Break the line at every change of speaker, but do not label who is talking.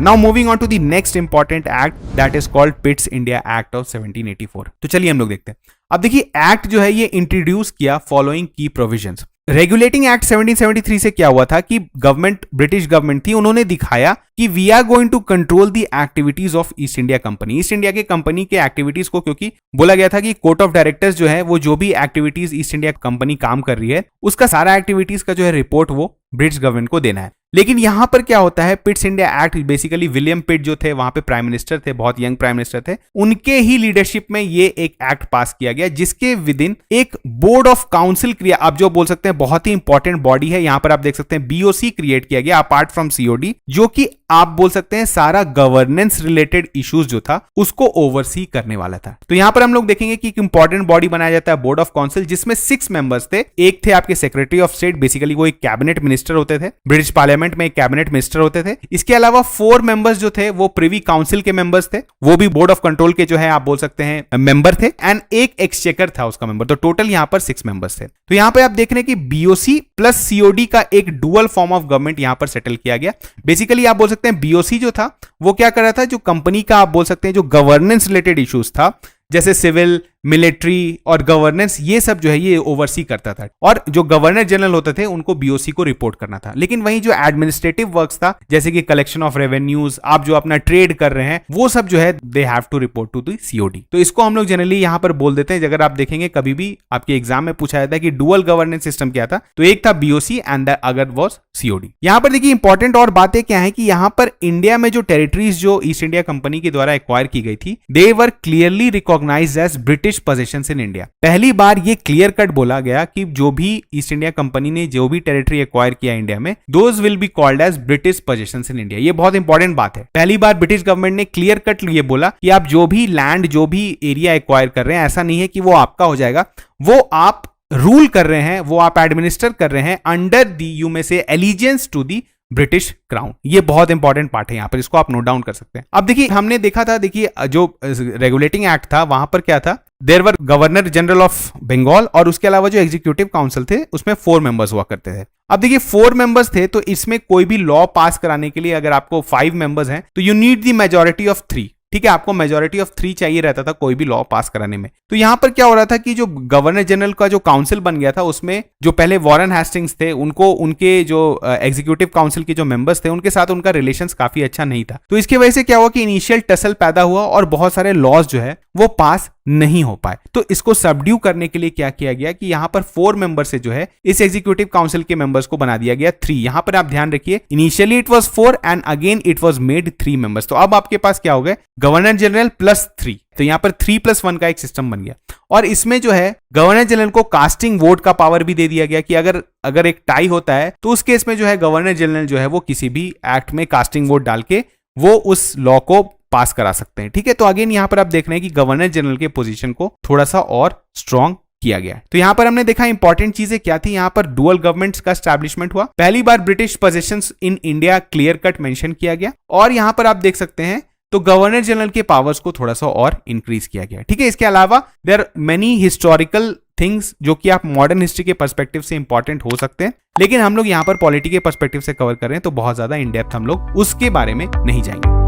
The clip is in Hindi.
Now moving on to the next important act that is called Pitts India act of 1784। तो चलिए हम लोग देखते हैं। अब देखिए एक्ट जो है ये इंट्रोड्यूस किया फॉलोइंग की प्रोविजंस। रेगुलेटिंग एक्ट 1773 से क्या हुआ था कि गवर्नमेंट, ब्रिटिश गवर्नमेंट थी, उन्होंने दिखाया कि we are going to control the activities of East India company. East India के कंपनी के एक्टिविटीज को, क्योंकि बोला गया था कि कोर्ट ऑफ डायरेक्टर्स जो है वो जो भी एक्टिविटीज ईस्ट इंडिया कंपनी काम कर रही है उसका सारा एक्टिविटीज का जो है रिपोर्ट वो ब्रिटिश गवर्नमेंट को देना है। लेकिन यहां पर क्या होता है, पिट्स इंडिया एक्ट बेसिकली विलियम पिट जो थे वहां पे प्राइम मिनिस्टर थे, बहुत यंग प्राइम मिनिस्टर थे, उनके ही लीडरशिप में ये एक एक्ट पास किया गया जिसके विद इन एक बोर्ड ऑफ काउंसिल क्रिया, आप जो बोल सकते हैं बहुत ही इंपॉर्टेंट बॉडी है, यहां पर आप देख सकते हैं बीओसी क्रिएट किया गया अपार्ट फ्रॉम सीओडी, जो कि आप बोल सकते हैं सारा गवर्नेंस रिलेटेड इश्यूज जो था उसको ओवरसी करने वाला था। तो यहां पर हम लोग देखेंगे कि एक इंपॉर्टेंट बॉडी बनाया जाता है बोर्ड ऑफ काउंसिल, जिसमें 6 मेंबर्स थे। एक थे आपके सेक्रेटरी ऑफ स्टेट, बेसिकली वो एक कैबिनेट मिनिस्टर होते थे, ब्रिटिश पार्लियामेंट में एक कैबिनेट मिनिस्टर होते थे। इसके अलावा 4 मेंबर्स जो थे वो प्रिवी काउंसिल के मेंबर्स थे, वो भी बोर्ड ऑफ कंट्रोल के जो है आप बोल सकते हैं मेंबर थे, एंड एक एक्सचेकर था उसका मेंबर। तो टोटल यहां पर 6 मेंबर्स थे। तो यहां पर आप देख रहे हैं कि बीओसी प्लस सीओडी का एक डुअल फॉर्म ऑफ गवर्नमेंट यहां पर सेटल किया गया। बेसिकली आप बोल सकते हैं बीओसी जो था वो क्या कर रहा था, जो कंपनी का आप बोल सकते हैं जो गवर्नेंस रिलेटेड इश्यूज था जैसे सिविल, मिलिट्री और गवर्नेंस, ये सब जो है ये ओवरसी करता था, और जो गवर्नर जनरल होते थे उनको बीओसी को रिपोर्ट करना था। लेकिन वहीं जो एडमिनिस्ट्रेटिव वर्क्स था जैसे कि कलेक्शन ऑफ रेवेन्यूज, आप जो अपना ट्रेड कर रहे हैं वो सब जो है they have to report to the COD. तो इसको हम लोग जनरली यहां पर बोल देते हैं, अगर आप देखेंगे कभी भी आपके एग्जाम में पूछा जाता है कि डुअल गवर्नेंस सिस्टम क्या था, तो एक था BOC and the other was COD. यहां पर देखिए इंपॉर्टेंट और बातें क्या है कि यहां पर इंडिया में जो टेरिटरीज जो ईस्ट इंडिया कंपनी के द्वारा एक्वायर की गई थी, they were clearly recognized as British possessions in India. पहली बार ये क्लियर कट बोला गया कि जो भी ईस्ट इंडिया कंपनी ने जो भी टेरिटरी एक्वायर किया इंडिया में, those will be called as British possessions in India. ये बहुत इंपॉर्टेंट बात है। पहली बार ब्रिटिश गवर्नमेंट ने क्लियर कट ये बोला कि आप जो भी लैंड, जो भी एरिया एक्वायर कर रहे हैं, ऐसा नहीं है कि वो आपका हो जाएगा, वो आप रूल कर रहे हैं, वो आप एडमिनिस्टर कर रहे हैं अंडर दी, यू में से allegiance to the British crown. ये बहुत इंपॉर्टेंट पार्ट है, यहां पर इसको आप नोट डाउन कर सकते हैं। अब देखिए हमने देखा था, देखिए जो रेगुलेटिंग एक्ट था वहां पर क्या था, there were governor general of Bengal और उसके अलावा जो एग्जीक्यूटिव काउंसिल थे उसमें 4 मेंबर्स हुआ करते थे। अब देखिए 4 मेंबर्स थे, तो इसमें कोई भी लॉ पास कराने के लिए अगर आपको 5 मेंबर्स हैं तो you need the majority of 3। ठीक है, आपको मेजॉरिटी ऑफ 3 चाहिए रहता था कोई भी लॉ पास कराने में। तो यहां पर क्या हो रहा था कि जो गवर्नर जनरल का जो काउंसिल बन गया था उसमें जो पहले वॉरेन हेस्टिंग्स थे उनको, उनके जो एग्जीक्यूटिव काउंसिल के जो मेंबर्स थे उनके साथ उनका रिलेशंस काफी अच्छा नहीं था। तो इसकी वजह से क्या हुआ कि इनिशियल टसल पैदा हुआ और बहुत सारे लॉज जो है वो पास नहीं हो पाए। तो इसको सबड्यू करने के लिए क्या किया गया कि यहां पर 4 मेंबर से जो है इस एग्जीक्यूटिव काउंसिल के मेंबर्स को बना दिया गया 3। यहां पर आप ध्यान रखिए, initially it was 4 and again it was made 3 members. तो अब आपके पास क्या हो गया, गवर्नर जनरल प्लस 3। तो यहां पर 3+1 का एक सिस्टम बन गया, और इसमें जो है गवर्नर जनरल को कास्टिंग वोट का पावर भी दे दिया गया कि अगर एक टाई होता है तो उस केस में जो है गवर्नर जनरल जो है वो किसी भी एक्ट में कास्टिंग वोट डाल के वो उस लॉ को पास करा सकते हैं। ठीक है, तो अगेन यहां पर आप देख रहे हैं कि गवर्नर जनरल के पोजीशन को थोड़ा सा और स्ट्रांग किया गया। तो यहां पर हमने देखा इंपॉर्टेंट चीजें क्या थी, यहां पर डुअल गवर्नमेंट्स का एस्टैब्लिशमेंट हुआ, पहली बार British possessions in India clear cut mention किया गया, और यहां पर आप देख सकते हैं तो गवर्नर जनरल के पावर्स को थोड़ा सा और इंक्रीज किया गया। ठीक है, इसके अलावा there are many historical things जो कि आप मॉडर्न हिस्ट्री के पर्सपेक्टिव से इंपॉर्टेंट हो सकते हैं, लेकिन हम लोग यहां पर पॉलिटी के पर्सपेक्टिव से कवर कर रहे हैं तो बहुत ज्यादा इन डेप्थ हम लोग उसके बारे में नहीं जाएंगे।